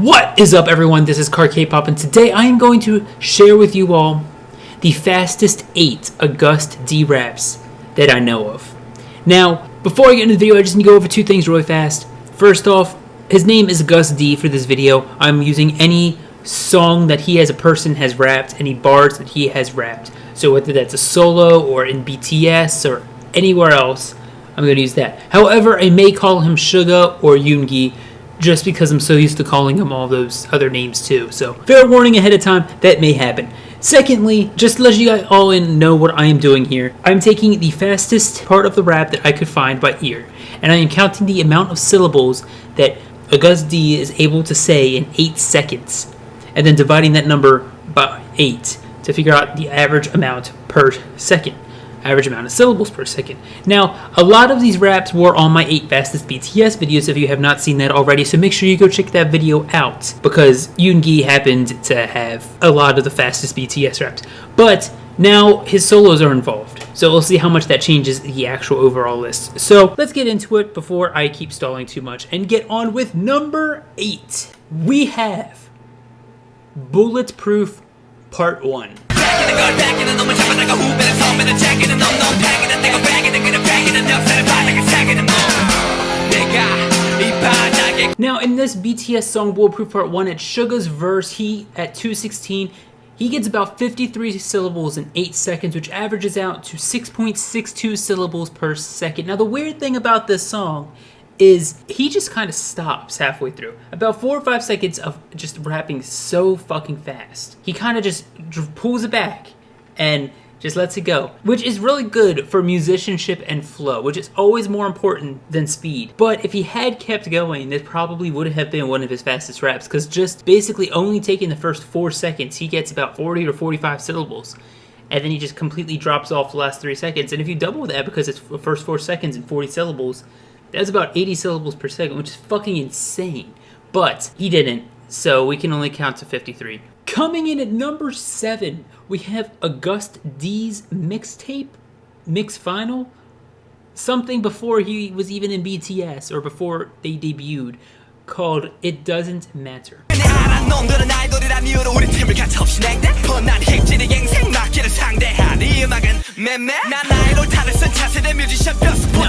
What is up, everyone? This is CarKpop, and today I am going to share with you all the fastest 8 Agust D raps that I know of. Now, before I get into the video, I just need to go over 2 things really fast. First off, his name is Agust D for this video. I'm using any song that he as a person has rapped, any bars that he has rapped. So whether that's a solo or in BTS or anywhere else, I'm going to use that. However, I may call him Suga or Yoongi, just because I'm so used to calling him all those other names too. So fair warning ahead of time, that may happen. Secondly, just to let you guys all know what I am doing here, I'm taking the fastest part of the rap that I could find by ear, and I am counting the amount of syllables that Agust D is able to say in 8 seconds, and then dividing that number by 8 to figure out the average amount per second. Average amount of syllables per second. Now, a lot of these raps were on my 8 fastest BTS videos if you have not seen that already, so make sure you go check that video out, because Yoongi happened to have a lot of the fastest BTS raps. But now his solos are involved, so we'll see how much that changes the actual overall list. So let's get into it before I keep stalling too much and get on with number 8. We have Bulletproof Part 1. Now, in this BTS song Bulletproof Part 1, at Suga's verse, he at 2:16, he gets about 53 syllables in 8 seconds, which averages out to 6.62 syllables per second. Now, the weird thing about this song is he just kind of stops halfway through. About 4 or 5 seconds of just rapping so fucking fast. He kind of just pulls it back and just lets it go, which is really good for musicianship and flow, which is always more important than speed. But if he had kept going, this probably would have been one of his fastest raps, because just basically only taking the first 4 seconds, he gets about 40 or 45 syllables. And then he just completely drops off the last 3 seconds. And if you double that, because it's the first 4 seconds and 40 syllables, that's about 80 syllables per second, which is fucking insane. But he didn't, so we can only count to 53. Coming in at number 7, we have Agust D's mixtape, mix final, something before he was even in BTS or before they debuted, called It Doesn't Matter. Now,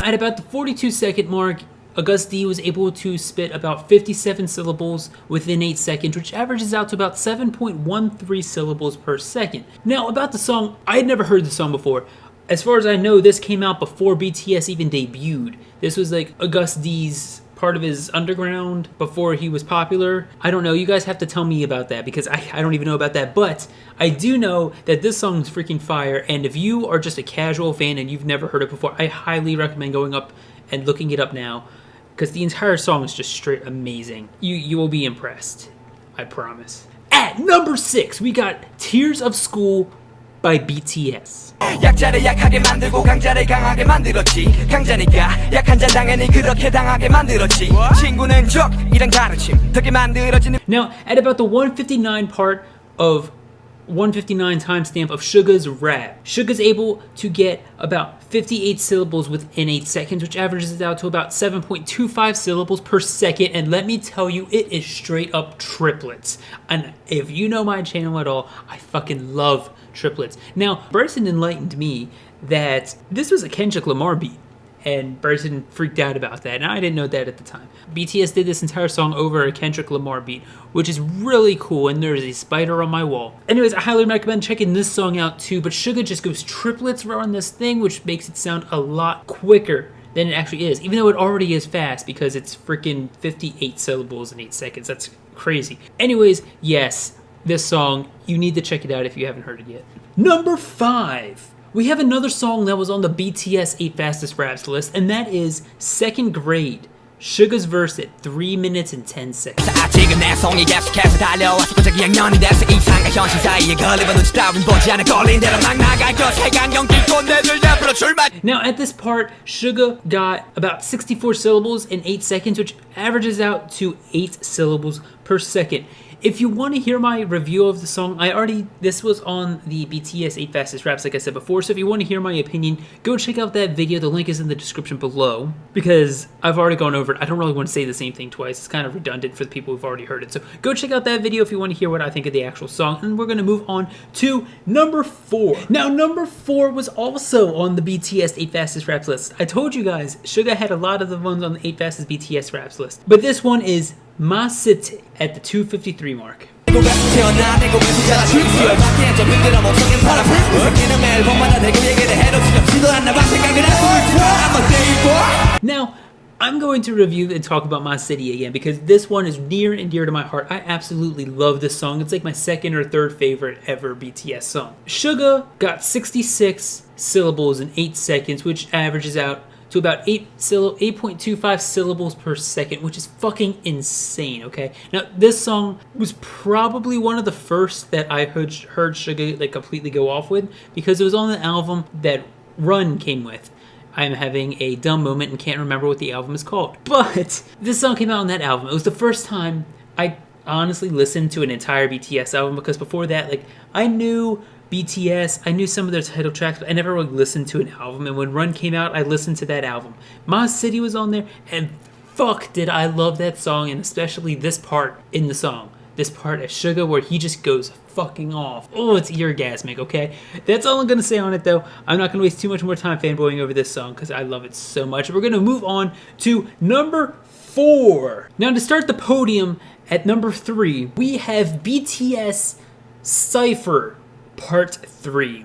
at about the 42-second mark, Agust D was able to spit about 57 syllables within 8 seconds, which averages out to about 7.13 syllables per second. Now, about the song, I had never heard the song before. As far as I know, this came out before BTS even debuted. This was like Agust D's part of his underground before he was popular. I don't know, you guys have to tell me about that, because I don't even know about that, but I do know that this song is freaking fire, and if you are just a casual fan and you've never heard it before, I highly recommend going up and looking it up now, because the entire song is just straight amazing. You will be impressed, I promise. At number 6, we got Tears of School by BTS. 약자를 약하게 만들고 강자를 강하게 만들었지. 강자니까 약한 자 당연히 그렇게 당하게 만들었지. 친구는 적이랑 가르침 덕에 만들어지는. Now, at about the 159 part of 159 timestamp of Suga's rap, Suga's able to get about 58 syllables within 8 seconds, which averages out to about 7.25 syllables per second. And let me tell you, it is straight up triplets. And if you know my channel at all, I fucking love triplets. Now, Bryson enlightened me that this was a Kendrick Lamar beat, and Bryson freaked out about that, and I didn't know that at the time. BTS did this entire song over a Kendrick Lamar beat, which is really cool, and there's a spider on my wall. Anyways, I highly recommend checking this song out too, but Suga just goes triplets around this thing, which makes it sound a lot quicker than it actually is, even though it already is fast, because it's freaking 58 syllables in 8 seconds. That's crazy. Anyways, yes, this song, you need to check it out if you haven't heard it yet. Number 5. We have another song that was on the BTS 8 fastest raps list, and that is Second Grade. Suga's verse at 3 minutes and 10 seconds. Now, at this part, Suga got about 64 syllables in 8 seconds, which averages out to 8 syllables per second. If you want to hear my review of the song, this was on the BTS 8 Fastest Raps, like I said before, so if you want to hear my opinion, go check out that video. The link is in the description below, because I've already gone over it. I don't really want to say the same thing twice. It's kind of redundant for the people who've already heard it. So go check out that video if you want to hear what I think of the actual song, and we're going to move on to number 4. Now, number 4 was also on the BTS 8 Fastest Raps list. I told you guys, Suga had a lot of the ones on the 8 Fastest BTS Raps list, but this one is Ma City at the 253 mark. Now, I'm going to review and talk about My City again because this one is near and dear to my heart. I absolutely love this song. It's like my second or third favorite ever BTS song. Suga got 66 syllables in 8 seconds, which averages out to about 8.25 syllables per second, which is fucking insane, okay? Now, this song was probably one of the first that I heard Suga like completely go off with, because it was on the album that Run came with. I'm having a dumb moment and can't remember what the album is called. But this song came out on that album. It was the first time I honestly listened to an entire BTS album, because before that, like, I knew BTS, I knew some of their title tracks, but I never really listened to an album. And when Run came out, I listened to that album. Ma City was on there, and fuck did I love that song, and especially this part in the song. This part of Suga where he just goes fucking off. Oh, it's eargasmic, okay? That's all I'm going to say on it, though. I'm not going to waste too much more time fanboying over this song because I love it so much. We're going to move on to number 4. Now, to start the podium at number 3, we have BTS Cypher Part 3.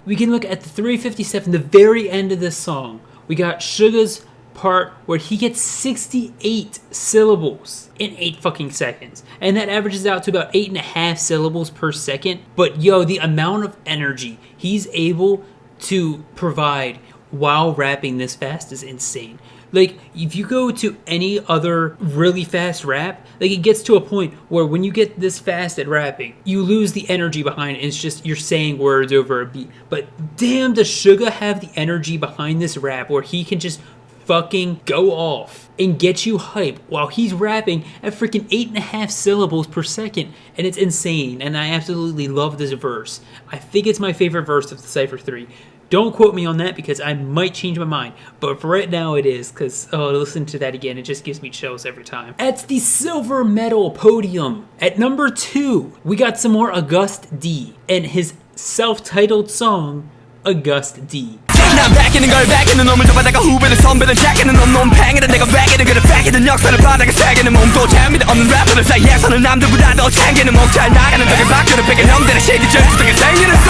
We can look at the 357, the very end of this song. We got Suga's part where he gets 68 syllables in 8 fucking seconds. And that averages out to about 8.5 syllables per second. But yo, the amount of energy he's able to provide while rapping this fast is insane. Like, if you go to any other really fast rap, like, it gets to a point where when you get this fast at rapping, you lose the energy behind it. It's just you're saying words over a beat. But damn, does Suga have the energy behind this rap where he can just fucking go off and get you hype while he's rapping at freaking 8.5 syllables per second. And it's insane. And I absolutely love this verse. I think it's my favorite verse of the Cypher 3. Don't quote me on that because I might change my mind. But for right now it is, because, oh, listen to that again. It just gives me chills every time. At the silver medal podium, at number 2, we got some more Agust D and his self-titled song, Agust D. 난 back이는 걸 back이는 놈을 잡아다가 후배를 선배를 jack이는 놈 팽이는 내가 back이는 그를 back이는 역사를 바닥에 새기는 몸도 재미도 없는 래퍼들 사이에서는 남들보다 더 챙기는 몸 잘 나가는 적을 바뀌는 뺏긴 형들의 시기절 수덕에 생기는 소.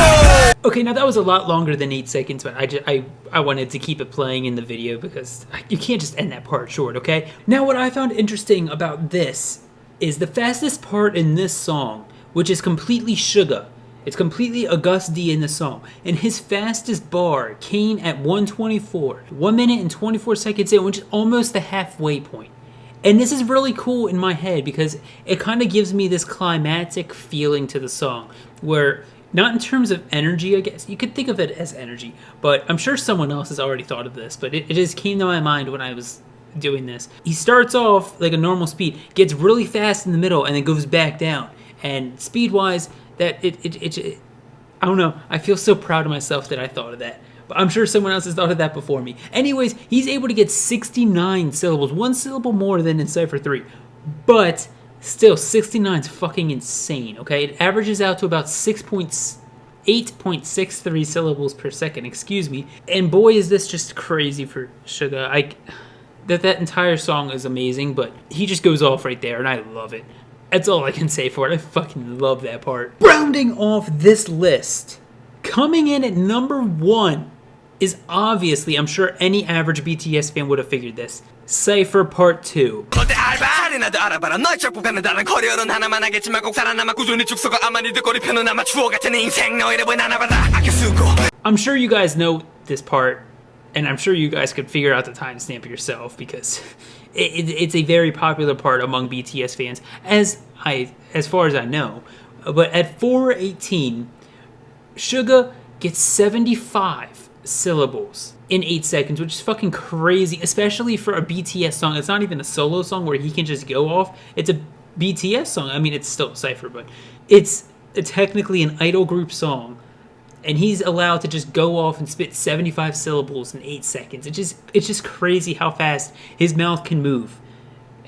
Okay, now that was a lot longer than 8 seconds, but I wanted to keep it playing in the video because you can't just end that part short, okay? Now what I found interesting about this is the fastest part in this song, which is completely Suga. It's completely Agust D in the song. And his fastest bar came at 1:24. 1 minute and 24 seconds in, which is almost the halfway point. And this is really cool in my head because it kind of gives me this climactic feeling to the song. Where, not in terms of energy, I guess. You could think of it as energy. But I'm sure someone else has already thought of this. But it just came to my mind when I was doing this. He starts off like a normal speed, gets really fast in the middle, and then goes back down. And speed-wise, that I don't know. I feel so proud of myself that I thought of that. But I'm sure someone else has thought of that before me. Anyways, he's able to get 69 syllables. 1 syllable more than in Cypher 3. But still, 69 is fucking insane, okay? It averages out to about 8.63 syllables per second, excuse me. And boy, is this just crazy for Suga. That entire song is amazing, but he just goes off right there, and I love it. That's all I can say for it. I fucking love that part. Rounding off this list, coming in at number 1 is obviously, I'm sure any average BTS fan would have figured this, Cypher Part 2. I'm sure you guys know this part, and I'm sure you guys could figure out the timestamp yourself because it's a very popular part among BTS fans, as far as I know. But at 4:18, Suga gets 75 syllables in 8 seconds, which is fucking crazy, especially for a BTS song. It's not even a solo song where he can just go off. It's a BTS song. I mean, it's still Cypher, but it's technically an idol group song, and he's allowed to just go off and spit 75 syllables in 8 seconds. It's just crazy how fast his mouth can move,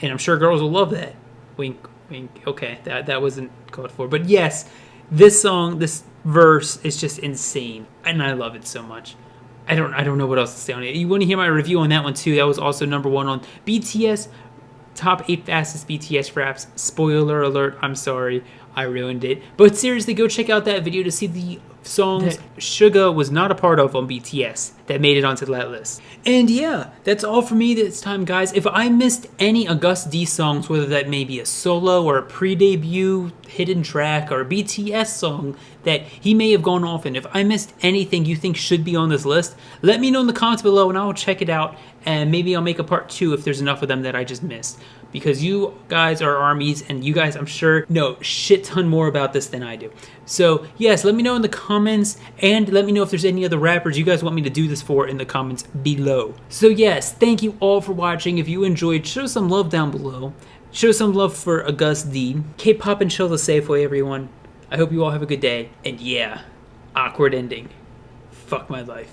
and I'm sure girls will love that. Wink, wink. Okay, that wasn't called for, but yes, this song, this verse is just insane, and I love it so much. I don't know what else to say on it. You want to hear my review on that one too? That was also number 1 on BTS top 8 fastest BTS raps. Spoiler alert, I'm sorry, I ruined it. But seriously, go check out that video to see the songs Suga was not a part of on BTS that made it onto that list. And yeah, that's all for me this time, guys. If I missed any Agust D songs, whether that may be a solo or a pre-debut hidden track or a BTS song that he may have gone off in, if I missed anything you think should be on this list, let me know in the comments below and I'll check it out, and maybe I'll make a part 2 if there's enough of them that I just missed. Because you guys are armies, and you guys, I'm sure, know a shit ton more about this than I do. So, yes, let me know in the comments, and let me know if there's any other rappers you guys want me to do this for in the comments below. So, yes, thank you all for watching. If you enjoyed, show some love down below. Show some love for Agust D. Kpop and Chill the safe way, everyone. I hope you all have a good day. And yeah, awkward ending. Fuck my life.